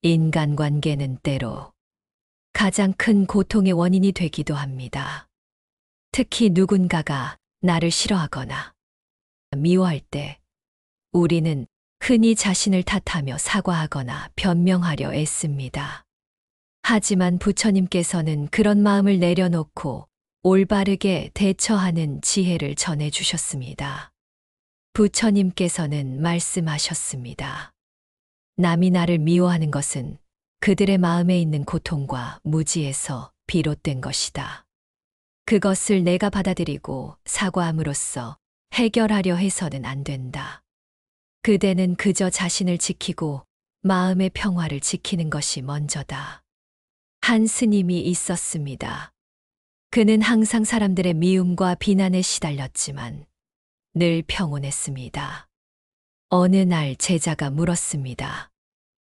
인간관계는 때로 가장 큰 고통의 원인이 되기도 합니다. 특히 누군가가 나를 싫어하거나 미워할 때 우리는 흔히 자신을 탓하며 사과하거나 변명하려 애씁니다. 하지만 부처님께서는 그런 마음을 내려놓고 올바르게 대처하는 지혜를 전해주셨습니다. 부처님께서는 말씀하셨습니다. 남이 나를 미워하는 것은 그들의 마음에 있는 고통과 무지에서 비롯된 것이다. 그것을 내가 받아들이고 사과함으로써 해결하려 해서는 안 된다. 그대는 그저 자신을 지키고 마음의 평화를 지키는 것이 먼저다. 한 스님이 있었습니다. 그는 항상 사람들의 미움과 비난에 시달렸지만 늘 평온했습니다. 어느 날 제자가 물었습니다.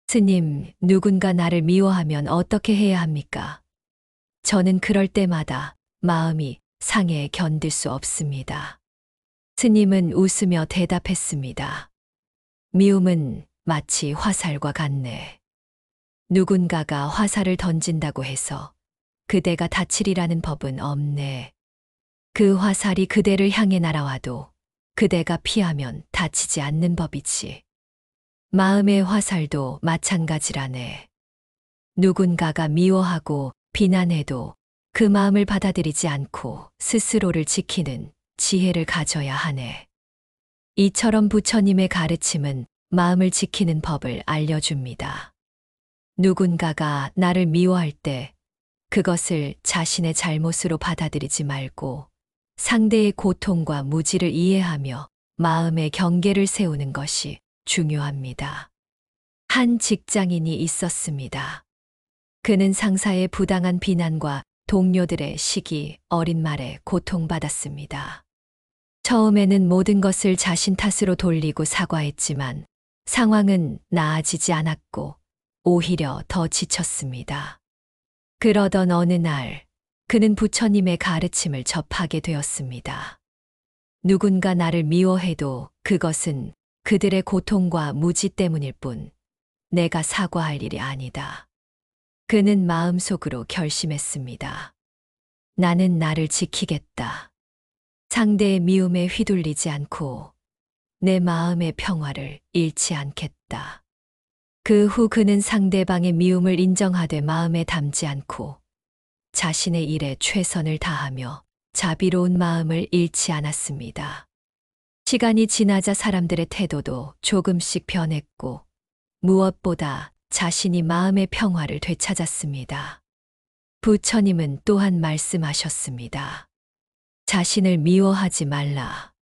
스님, 누군가 나를 미워하면 어떻게 해야 합니까? 저는 그럴 때마다 마음이 상해 견딜 수 없습니다. 스님은 웃으며 대답했습니다. 미움은 마치 화살과 같네. 누군가가 화살을 던진다고 해서 그대가 다치리라는 법은 없네. 그 화살이 그대를 향해 날아와도 그대가 피하면 다치지 않는 법이지. 마음의 화살도 마찬가지라네. 누군가가 미워하고 비난해도 그 마음을 받아들이지 않고 스스로를 지키는 지혜를 가져야 하네. 이처럼 부처님의 가르침은 마음을 지키는 법을 알려줍니다. 누군가가 나를 미워할 때 그것을 자신의 잘못으로 받아들이지 말고 상대의 고통과 무지를 이해하며 마음의 경계를 세우는 것이 중요합니다. 한 직장인이 있었습니다. 그는 상사의 부당한 비난과 동료들의 시기, 어린 말에 고통받았습니다. 처음에는 모든 것을 자신 탓으로 돌리고 사과했지만 상황은 나아지지 않았고 오히려 더 지쳤습니다. 그러던 어느 날 그는 부처님의 가르침을 접하게 되었습니다. 누군가 나를 미워해도 그것은 그들의 고통과 무지 때문일 뿐 내가 사과할 일이 아니다. 그는 마음속으로 결심했습니다. 나는 나를 지키겠다. 상대의 미움에 휘둘리지 않고 내 마음의 평화를 잃지 않겠다. 그 후 그는 상대방의 미움을 인정하되 마음에 담지 않고 자신의 일에 최선을 다하며 자비로운 마음을 잃지 않았습니다. 시간이 지나자 사람들의 태도도 조금씩 변했고 무엇보다 자신이 마음의 평화를 되찾았습니다. 부처님은 또한 말씀하셨습니다. 자신을 미워하지 말라.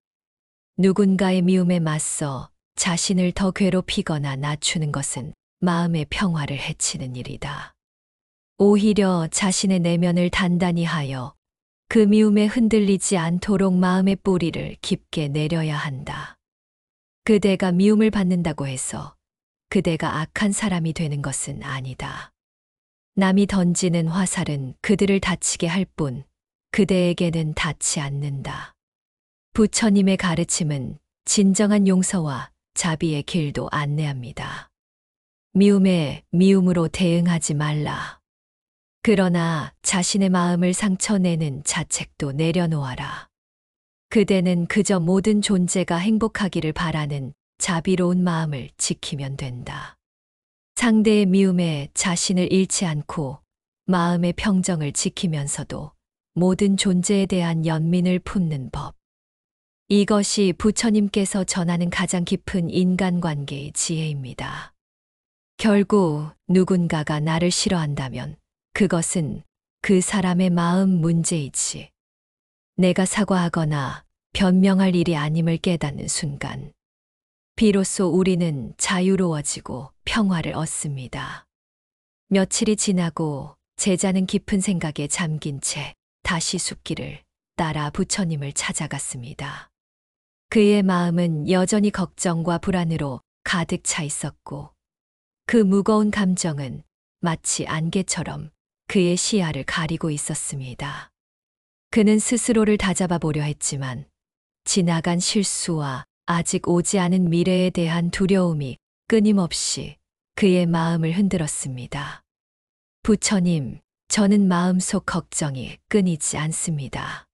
누군가의 미움에 맞서 자신을 더 괴롭히거나 낮추는 것은 마음의 평화를 해치는 일이다. 오히려 자신의 내면을 단단히 하여 그 미움에 흔들리지 않도록 마음의 뿌리를 깊게 내려야 한다. 그대가 미움을 받는다고 해서 그대가 악한 사람이 되는 것은 아니다. 남이 던지는 화살은 그들을 다치게 할 뿐 그대에게는 닿지 않는다. 부처님의 가르침은 진정한 용서와 자비의 길도 안내합니다. 미움에 미움으로 대응하지 말라. 그러나 자신의 마음을 상처내는 자책도 내려놓아라. 그대는 그저 모든 존재가 행복하기를 바라는 자비로운 마음을 지키면 된다. 상대의 미움에 자신을 잃지 않고 마음의 평정을 지키면서도 모든 존재에 대한 연민을 품는 법. 이것이 부처님께서 전하는 가장 깊은 인간관계의 지혜입니다. 결국 누군가가 나를 싫어한다면 그것은 그 사람의 마음 문제이지. 내가 사과하거나 변명할 일이 아님을 깨닫는 순간, 비로소 우리는 자유로워지고 평화를 얻습니다. 며칠이 지나고 제자는 깊은 생각에 잠긴 채 다시 숲길을 따라 부처님을 찾아갔습니다. 그의 마음은 여전히 걱정과 불안으로 가득 차 있었고 그 무거운 감정은 마치 안개처럼 그의 시야를 가리고 있었습니다. 그는 스스로를 다잡아 보려 했지만 지나간 실수와 아직 오지 않은 미래에 대한 두려움이 끊임없이 그의 마음을 흔들었습니다. 부처님, 저는 마음속 걱정이 끊이지 않습니다.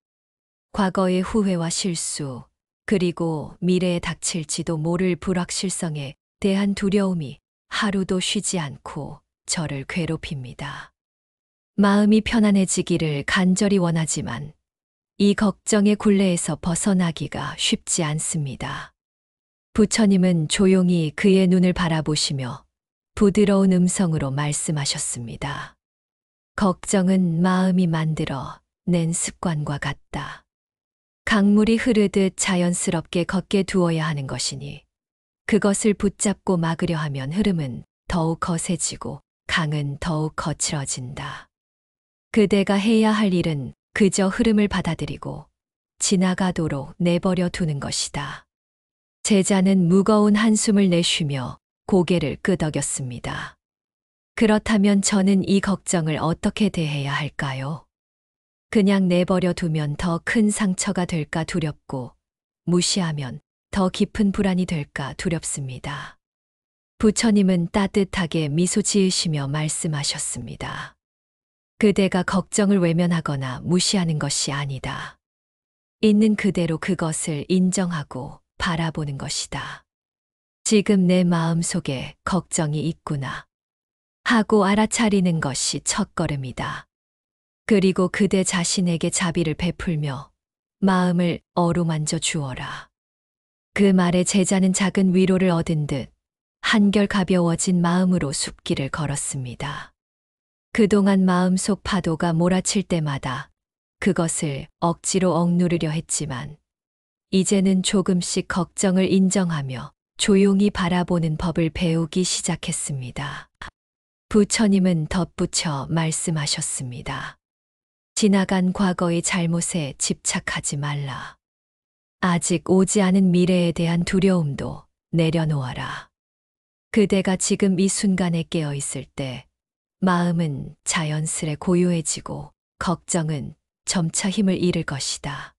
과거의 후회와 실수, 그리고 미래에 닥칠지도 모를 불확실성에 대한 두려움이 하루도 쉬지 않고 저를 괴롭힙니다. 마음이 편안해지기를 간절히 원하지만 이 걱정의 굴레에서 벗어나기가 쉽지 않습니다. 부처님은 조용히 그의 눈을 바라보시며 부드러운 음성으로 말씀하셨습니다. 걱정은 마음이 만들어 낸 습관과 같다. 강물이 흐르듯 자연스럽게 걷게 두어야 하는 것이니 그것을 붙잡고 막으려 하면 흐름은 더욱 거세지고 강은 더욱 거칠어진다. 그대가 해야 할 일은 그저 흐름을 받아들이고 지나가도록 내버려 두는 것이다. 제자는 무거운 한숨을 내쉬며 고개를 끄덕였습니다. 그렇다면 저는 이 걱정을 어떻게 대해야 할까요? 그냥 내버려 두면 더 큰 상처가 될까 두렵고 무시하면 더 깊은 불안이 될까 두렵습니다. 부처님은 따뜻하게 미소 지으시며 말씀하셨습니다. 그대가 걱정을 외면하거나 무시하는 것이 아니다. 있는 그대로 그것을 인정하고 바라보는 것이다. 지금 내 마음 속에 걱정이 있구나 하고 알아차리는 것이 첫걸음이다. 그리고 그대 자신에게 자비를 베풀며 마음을 어루만져 주어라. 그 말에 제자는 작은 위로를 얻은 듯 한결 가벼워진 마음으로 숲길을 걸었습니다. 그동안 마음속 파도가 몰아칠 때마다 그것을 억지로 억누르려 했지만 이제는 조금씩 걱정을 인정하며 조용히 바라보는 법을 배우기 시작했습니다. 부처님은 덧붙여 말씀하셨습니다. 지나간 과거의 잘못에 집착하지 말라. 아직 오지 않은 미래에 대한 두려움도 내려놓아라. 그대가 지금 이 순간에 깨어 있을 때 마음은 자연스레 고요해지고 걱정은 점차 힘을 잃을 것이다.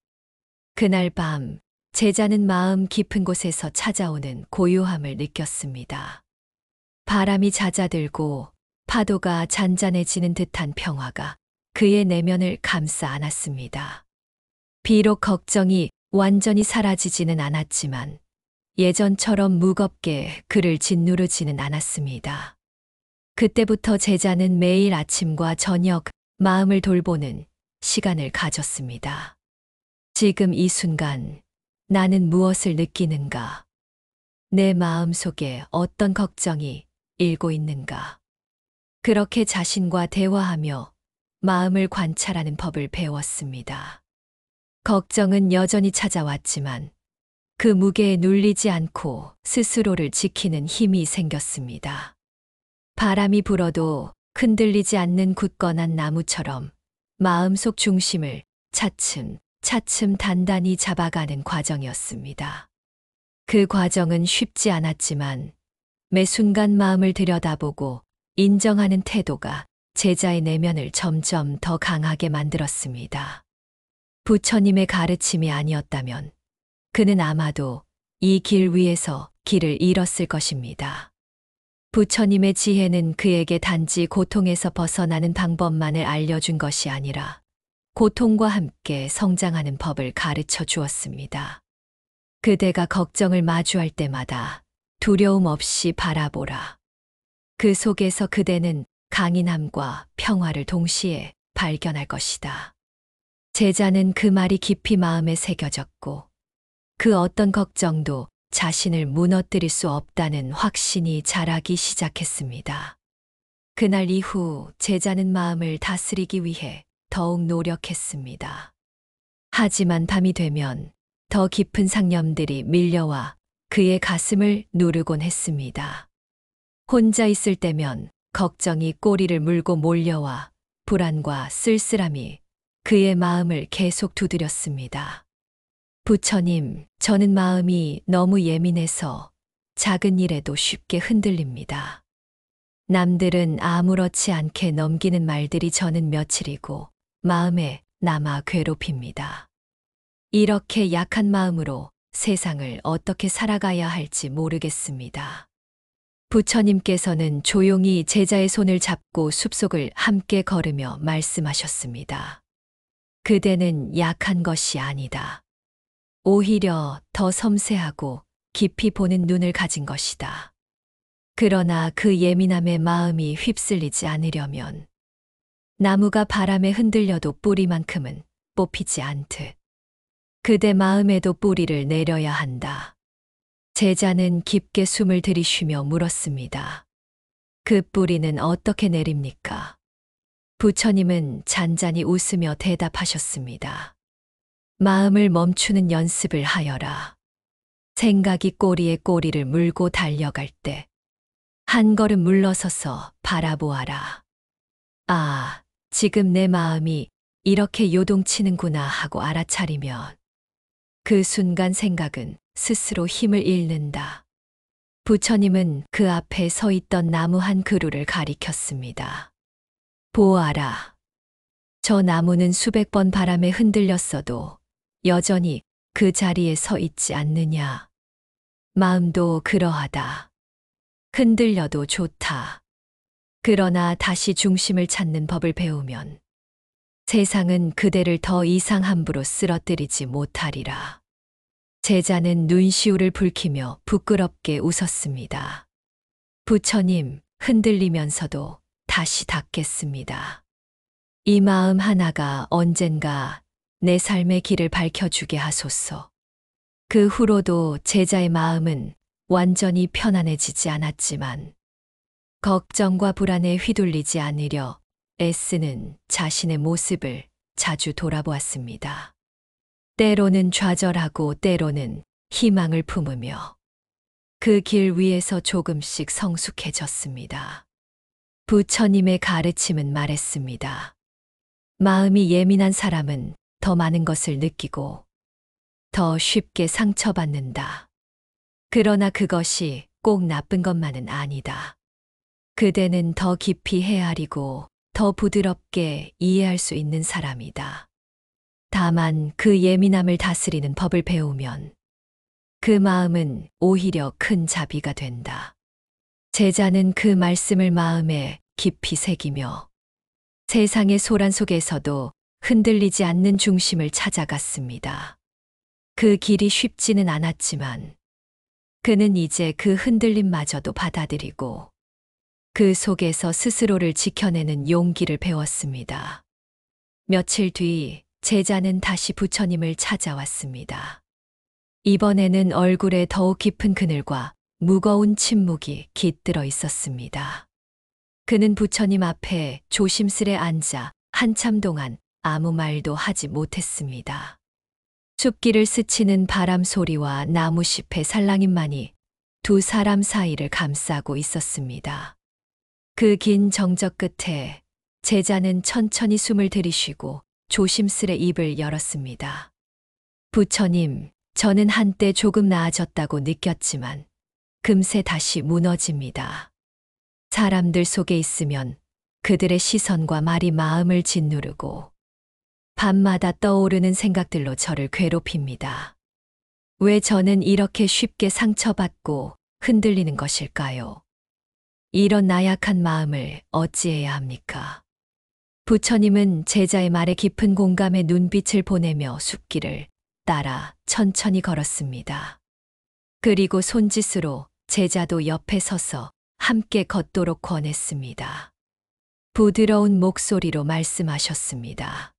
그날 밤 제자는 마음 깊은 곳에서 찾아오는 고요함을 느꼈습니다. 바람이 잦아들고 파도가 잔잔해지는 듯한 평화가 그의 내면을 감싸 안았습니다. 비록 걱정이 완전히 사라지지는 않았지만 예전처럼 무겁게 그를 짓누르지는 않았습니다. 그때부터 제자는 매일 아침과 저녁 마음을 돌보는 시간을 가졌습니다. 지금 이 순간 나는 무엇을 느끼는가? 내 마음 속에 어떤 걱정이 일고 있는가? 그렇게 자신과 대화하며 마음을 관찰하는 법을 배웠습니다. 걱정은 여전히 찾아왔지만 그 무게에 눌리지 않고 스스로를 지키는 힘이 생겼습니다. 바람이 불어도 흔들리지 않는 굳건한 나무처럼 마음속 중심을 차츰 단단히 잡아가는 과정이었습니다. 그 과정은 쉽지 않았지만 매 순간 마음을 들여다보고 인정하는 태도가 제자의 내면을 점점 더 강하게 만들었습니다. 부처님의 가르침이 아니었다면 그는 아마도 이 길 위에서 길을 잃었을 것입니다. 부처님의 지혜는 그에게 단지 고통에서 벗어나는 방법만을 알려준 것이 아니라 고통과 함께 성장하는 법을 가르쳐 주었습니다. 그대가 걱정을 마주할 때마다 두려움 없이 바라보라. 그 속에서 그대는 강인함과 평화를 동시에 발견할 것이다. 제자는 그 말이 깊이 마음에 새겨졌고 그 어떤 걱정도 자신을 무너뜨릴 수 없다는 확신이 자라기 시작했습니다. 그날 이후 제자는 마음을 다스리기 위해 더욱 노력했습니다. 하지만 밤이 되면 더 깊은 상념들이 밀려와 그의 가슴을 누르곤 했습니다. 혼자 있을 때면 걱정이 꼬리를 물고 몰려와 불안과 쓸쓸함이 그의 마음을 계속 두드렸습니다. 부처님, 저는 마음이 너무 예민해서 작은 일에도 쉽게 흔들립니다. 남들은 아무렇지 않게 넘기는 말들이 저는 며칠이고 마음에 남아 괴롭힙니다. 이렇게 약한 마음으로 세상을 어떻게 살아가야 할지 모르겠습니다. 부처님께서는 조용히 제자의 손을 잡고 숲속을 함께 걸으며 말씀하셨습니다. 그대는 약한 것이 아니다. 오히려 더 섬세하고 깊이 보는 눈을 가진 것이다. 그러나 그 예민함에 마음이 휩쓸리지 않으려면 나무가 바람에 흔들려도 뿌리만큼은 뽑히지 않듯 그대 마음에도 뿌리를 내려야 한다. 제자는 깊게 숨을 들이쉬며 물었습니다. 그 뿌리는 어떻게 내립니까? 부처님은 잔잔히 웃으며 대답하셨습니다. 마음을 멈추는 연습을 하여라. 생각이 꼬리에 꼬리를 물고 달려갈 때 한 걸음 물러서서 바라보아라. 아, 지금 내 마음이 이렇게 요동치는구나 하고 알아차리면 그 순간 생각은 스스로 힘을 잃는다. 부처님은 그 앞에 서 있던 나무 한 그루를 가리켰습니다. 보아라. 저 나무는 수백 번 바람에 흔들렸어도 여전히 그 자리에 서 있지 않느냐. 마음도 그러하다. 흔들려도 좋다. 그러나 다시 중심을 찾는 법을 배우면 세상은 그대를 더 이상 함부로 쓰러뜨리지 못하리라. 제자는 눈시울을 붉히며 부끄럽게 웃었습니다. 부처님, 흔들리면서도 다시 닫겠습니다. 이 마음 하나가 언젠가 내 삶의 길을 밝혀주게 하소서. 그 후로도 제자의 마음은 완전히 편안해지지 않았지만 걱정과 불안에 휘둘리지 않으려 애쓰는 자신의 모습을 자주 돌아보았습니다. 때로는 좌절하고 때로는 희망을 품으며 그 길 위에서 조금씩 성숙해졌습니다. 부처님의 가르침은 말했습니다. 마음이 예민한 사람은 더 많은 것을 느끼고 더 쉽게 상처받는다. 그러나 그것이 꼭 나쁜 것만은 아니다. 그대는 더 깊이 헤아리고 더 부드럽게 이해할 수 있는 사람이다. 다만 그 예민함을 다스리는 법을 배우면 그 마음은 오히려 큰 자비가 된다. 제자는 그 말씀을 마음에 깊이 새기며 세상의 소란 속에서도 흔들리지 않는 중심을 찾아갔습니다. 그 길이 쉽지는 않았지만 그는 이제 그 흔들림마저도 받아들이고 그 속에서 스스로를 지켜내는 용기를 배웠습니다. 며칠 뒤 제자는 다시 부처님을 찾아왔습니다. 이번에는 얼굴에 더욱 깊은 그늘과 무거운 침묵이 깃들어 있었습니다. 그는 부처님 앞에 조심스레 앉아 한참 동안 아무 말도 하지 못했습니다. 숲길을 스치는 바람 소리와 나무잎의 살랑임만이 두 사람 사이를 감싸고 있었습니다. 그 긴 정적 끝에 제자는 천천히 숨을 들이쉬고 조심스레 입을 열었습니다. 부처님, 저는 한때 조금 나아졌다고 느꼈지만 금세 다시 무너집니다. 사람들 속에 있으면 그들의 시선과 말이 마음을 짓누르고 밤마다 떠오르는 생각들로 저를 괴롭힙니다. 왜 저는 이렇게 쉽게 상처받고 흔들리는 것일까요? 이런 나약한 마음을 어찌해야 합니까? 부처님은 제자의 말에 깊은 공감의 눈빛을 보내며 숲길을 따라 천천히 걸었습니다. 그리고 손짓으로 제자도 옆에 서서 함께 걷도록 권했습니다. 부드러운 목소리로 말씀하셨습니다.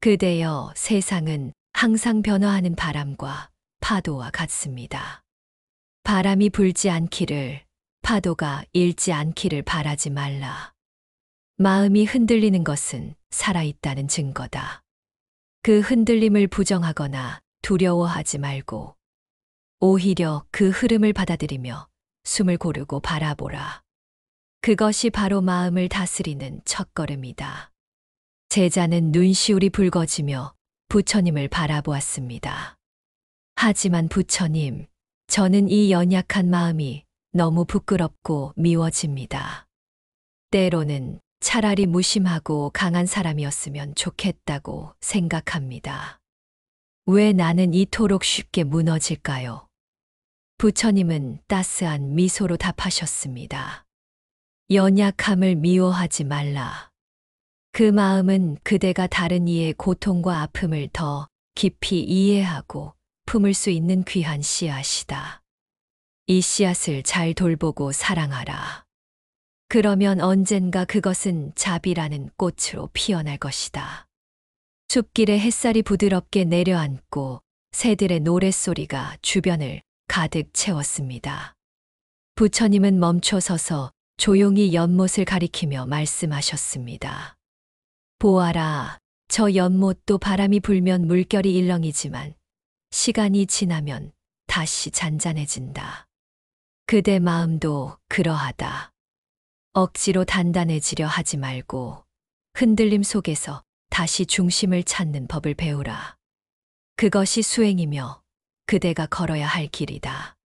그대여, 세상은 항상 변화하는 바람과 파도와 같습니다. 바람이 불지 않기를, 파도가 일지 않기를 바라지 말라. 마음이 흔들리는 것은 살아있다는 증거다. 그 흔들림을 부정하거나 두려워하지 말고 오히려 그 흐름을 받아들이며 숨을 고르고 바라보라. 그것이 바로 마음을 다스리는 첫걸음이다. 제자는 눈시울이 붉어지며 부처님을 바라보았습니다. 하지만 부처님, 저는 이 연약한 마음이 너무 부끄럽고 미워집니다. 때로는 차라리 무심하고 강한 사람이었으면 좋겠다고 생각합니다. 왜 나는 이토록 쉽게 무너질까요? 부처님은 따스한 미소로 답하셨습니다. 연약함을 미워하지 말라. 그 마음은 그대가 다른 이의 고통과 아픔을 더 깊이 이해하고 품을 수 있는 귀한 씨앗이다. 이 씨앗을 잘 돌보고 사랑하라. 그러면 언젠가 그것은 자비라는 꽃으로 피어날 것이다. 숲길에 햇살이 부드럽게 내려앉고 새들의 노랫소리가 주변을 가득 채웠습니다. 부처님은 멈춰서서 조용히 연못을 가리키며 말씀하셨습니다. 보아라, 저 연못도 바람이 불면 물결이 일렁이지만 시간이 지나면 다시 잔잔해진다. 그대 마음도 그러하다. 억지로 단단해지려 하지 말고 흔들림 속에서 다시 중심을 찾는 법을 배우라. 그것이 수행이며 그대가 걸어야 할 길이다.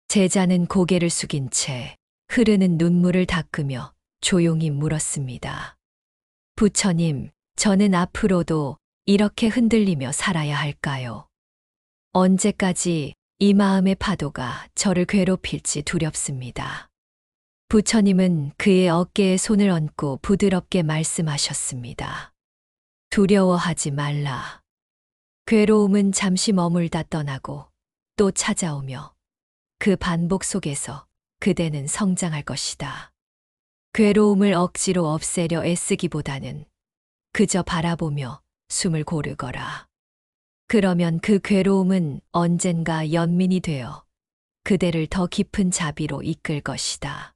제자는 고개를 숙인 채 흐르는 눈물을 닦으며 조용히 물었습니다. 부처님, 저는 앞으로도 이렇게 흔들리며 살아야 할까요? 언제까지 이 마음의 파도가 저를 괴롭힐지 두렵습니다. 부처님은 그의 어깨에 손을 얹고 부드럽게 말씀하셨습니다. 두려워하지 말라. 괴로움은 잠시 머물다 떠나고 또 찾아오며 그 반복 속에서 그대는 성장할 것이다. 괴로움을 억지로 없애려 애쓰기보다는 그저 바라보며 숨을 고르거라. 그러면 그 괴로움은 언젠가 연민이 되어 그대를 더 깊은 자비로 이끌 것이다.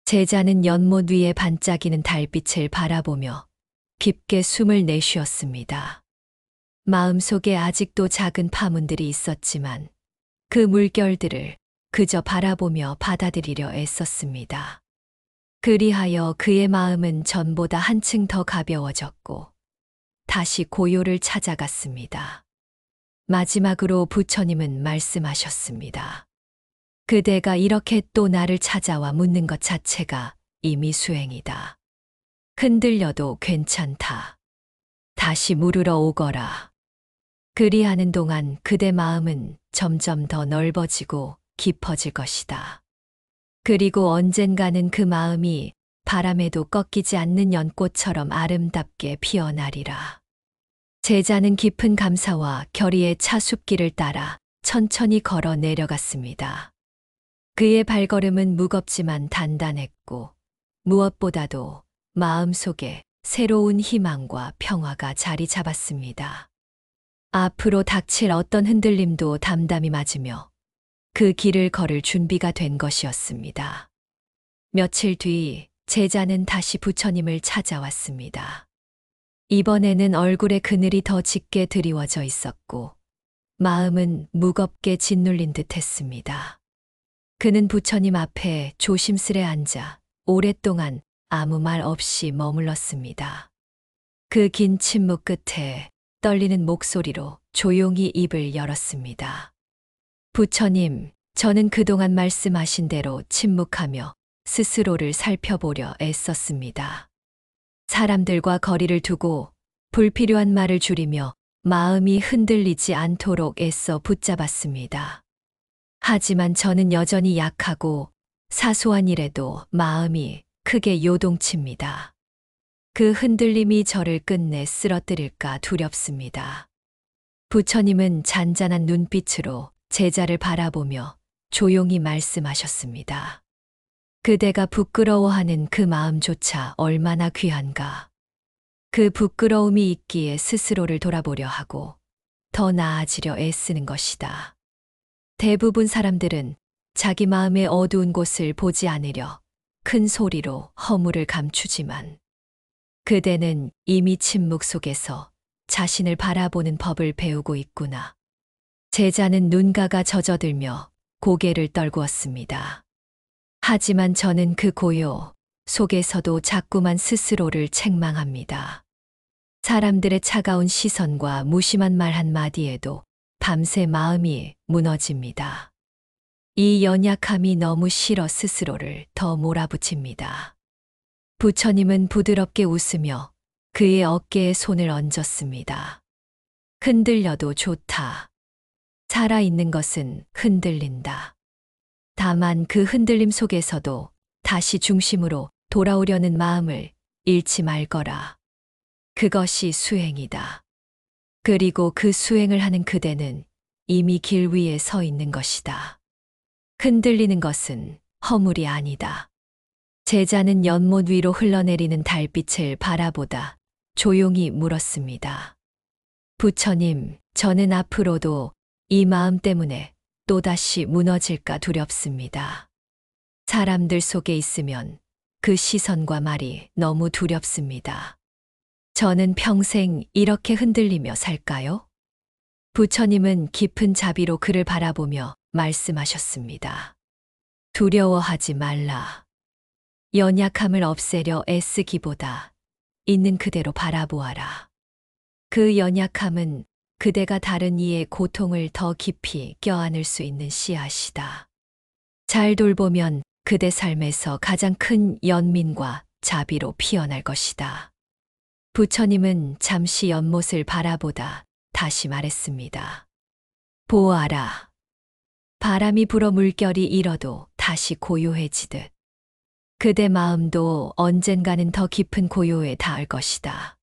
제자는 연못 위에 반짝이는 달빛을 바라보며 깊게 숨을 내쉬었습니다. 마음속에 아직도 작은 파문들이 있었지만 그 물결들을 그저 바라보며 받아들이려 애썼습니다. 그리하여 그의 마음은 전보다 한층 더 가벼워졌고 다시 고요를 찾아갔습니다. 마지막으로 부처님은 말씀하셨습니다. 그대가 이렇게 또 나를 찾아와 묻는 것 자체가 이미 수행이다. 흔들려도 괜찮다. 다시 물으러 오거라. 그리하는 동안 그대 마음은 점점 더 넓어지고 깊어질 것이다. 그리고 언젠가는 그 마음이 바람에도 꺾이지 않는 연꽃처럼 아름답게 피어나리라. 제자는 깊은 감사와 결의의 차 숲길을 따라 천천히 걸어 내려갔습니다. 그의 발걸음은 무겁지만 단단했고 무엇보다도 마음속에 새로운 희망과 평화가 자리 잡았습니다. 앞으로 닥칠 어떤 흔들림도 담담히 맞으며 그 길을 걸을 준비가 된 것이었습니다. 며칠 뒤 제자는 다시 부처님을 찾아왔습니다. 이번에는 얼굴에 그늘이 더 짙게 드리워져 있었고 마음은 무겁게 짓눌린 듯 했습니다. 그는 부처님 앞에 조심스레 앉아 오랫동안 아무 말 없이 머물렀습니다. 그 긴 침묵 끝에 떨리는 목소리로 조용히 입을 열었습니다. 부처님, 저는 그동안 말씀하신 대로 침묵하며 스스로를 살펴보려 애썼습니다. 사람들과 거리를 두고 불필요한 말을 줄이며 마음이 흔들리지 않도록 애써 붙잡았습니다. 하지만 저는 여전히 약하고 사소한 일에도 마음이 크게 요동칩니다. 그 흔들림이 저를 끝내 쓰러뜨릴까 두렵습니다. 부처님은 잔잔한 눈빛으로 제자를 바라보며 조용히 말씀하셨습니다. 그대가 부끄러워하는 그 마음조차 얼마나 귀한가. 그 부끄러움이 있기에 스스로를 돌아보려 하고 더 나아지려 애쓰는 것이다. 대부분 사람들은 자기 마음의 어두운 곳을 보지 않으려 큰 소리로 허물을 감추지만 그대는 이미 침묵 속에서 자신을 바라보는 법을 배우고 있구나. 제자는 눈가가 젖어들며 고개를 떨구었습니다. 하지만 저는 그 고요 속에서도 자꾸만 스스로를 책망합니다. 사람들의 차가운 시선과 무심한 말 한마디에도 밤새 마음이 무너집니다. 이 연약함이 너무 싫어 스스로를 더 몰아붙입니다. 부처님은 부드럽게 웃으며 그의 어깨에 손을 얹었습니다. 흔들려도 좋다. 살아있는 것은 흔들린다. 다만 그 흔들림 속에서도 다시 중심으로 돌아오려는 마음을 잃지 말거라. 그것이 수행이다. 그리고 그 수행을 하는 그대는 이미 길 위에 서 있는 것이다. 흔들리는 것은 허물이 아니다. 제자는 연못 위로 흘러내리는 달빛을 바라보다 조용히 물었습니다. 부처님, 저는 앞으로도 이 마음 때문에 또다시 무너질까 두렵습니다. 사람들 속에 있으면 그 시선과 말이 너무 두렵습니다. 저는 평생 이렇게 흔들리며 살까요? 부처님은 깊은 자비로 그를 바라보며 말씀하셨습니다. 두려워하지 말라. 연약함을 없애려 애쓰기보다 있는 그대로 바라보아라. 그 연약함은 그대가 다른 이의 고통을 더 깊이 껴안을 수 있는 씨앗이다. 잘 돌보면 그대 삶에서 가장 큰 연민과 자비로 피어날 것이다. 부처님은 잠시 연못을 바라보다 다시 말했습니다. 보아라. 바람이 불어 물결이 일어도 다시 고요해지듯 그대 마음도 언젠가는 더 깊은 고요에 닿을 것이다.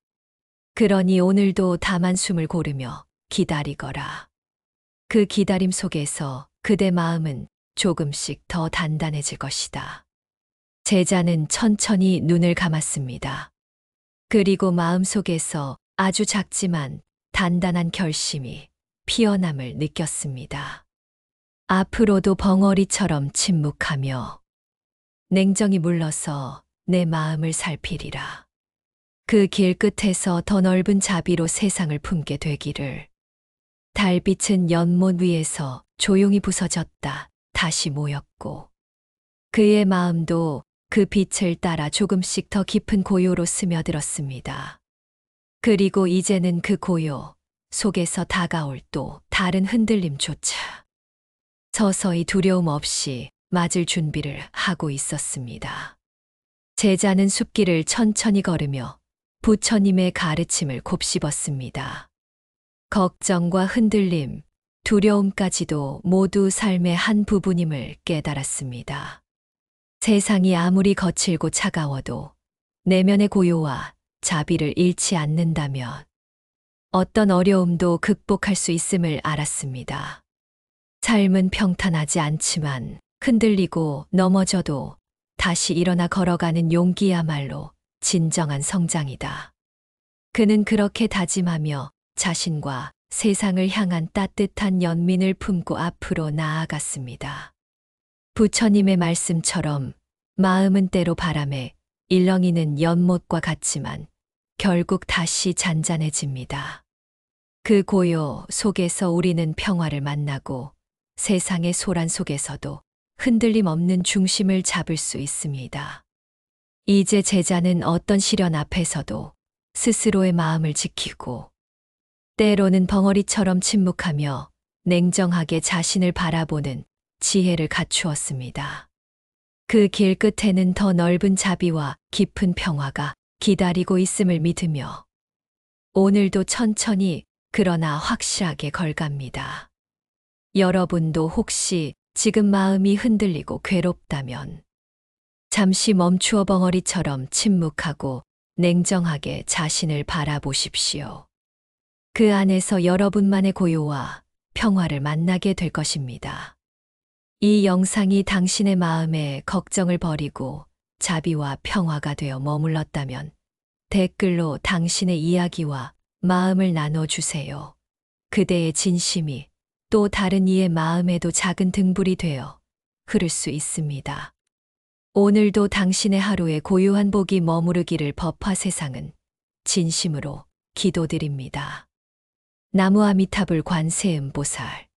그러니 오늘도 다만 숨을 고르며 기다리거라. 그 기다림 속에서 그대 마음은 조금씩 더 단단해질 것이다. 제자는 천천히 눈을 감았습니다. 그리고 마음속에서 아주 작지만 단단한 결심이 피어남을 느꼈습니다. 앞으로도 벙어리처럼 침묵하며 냉정히 물러서 내 마음을 살피리라. 그 길 끝에서 더 넓은 자비로 세상을 품게 되기를. 달빛은 연못 위에서 조용히 부서졌다 다시 모였고 그의 마음도 그 빛을 따라 조금씩 더 깊은 고요로 스며들었습니다. 그리고 이제는 그 고요 속에서 다가올 또 다른 흔들림조차 서서히 두려움 없이 맞을 준비를 하고 있었습니다. 제자는 숲길을 천천히 걸으며 부처님의 가르침을 곱씹었습니다. 걱정과 흔들림, 두려움까지도 모두 삶의 한 부분임을 깨달았습니다. 세상이 아무리 거칠고 차가워도 내면의 고요와 자비를 잃지 않는다면 어떤 어려움도 극복할 수 있음을 알았습니다. 삶은 평탄하지 않지만 흔들리고 넘어져도 다시 일어나 걸어가는 용기야말로 진정한 성장이다. 그는 그렇게 다짐하며 자신과 세상을 향한 따뜻한 연민을 품고 앞으로 나아갔습니다. 부처님의 말씀처럼 마음은 때로 바람에 일렁이는 연못과 같지만 결국 다시 잔잔해집니다. 그 고요 속에서 우리는 평화를 만나고 세상의 소란 속에서도 흔들림 없는 중심을 잡을 수 있습니다. 이제 제자는 어떤 시련 앞에서도 스스로의 마음을 지키고 때로는 벙어리처럼 침묵하며 냉정하게 자신을 바라보는 지혜를 갖추었습니다. 그 길 끝에는 더 넓은 자비와 깊은 평화가 기다리고 있음을 믿으며 오늘도 천천히 그러나 확실하게 걸갑니다. 여러분도 혹시 지금 마음이 흔들리고 괴롭다면 잠시 멈추어 벙어리처럼 침묵하고 냉정하게 자신을 바라보십시오. 그 안에서 여러분만의 고요와 평화를 만나게 될 것입니다. 이 영상이 당신의 마음에 걱정을 버리고 자비와 평화가 되어 머물렀다면 댓글로 당신의 이야기와 마음을 나눠주세요. 그대의 진심이 또 다른 이의 마음에도 작은 등불이 되어 흐를 수 있습니다. 오늘도 당신의 하루에 고요한 복이 머무르기를 법화 세상은 진심으로 기도드립니다. 나무 아미타불 관세음보살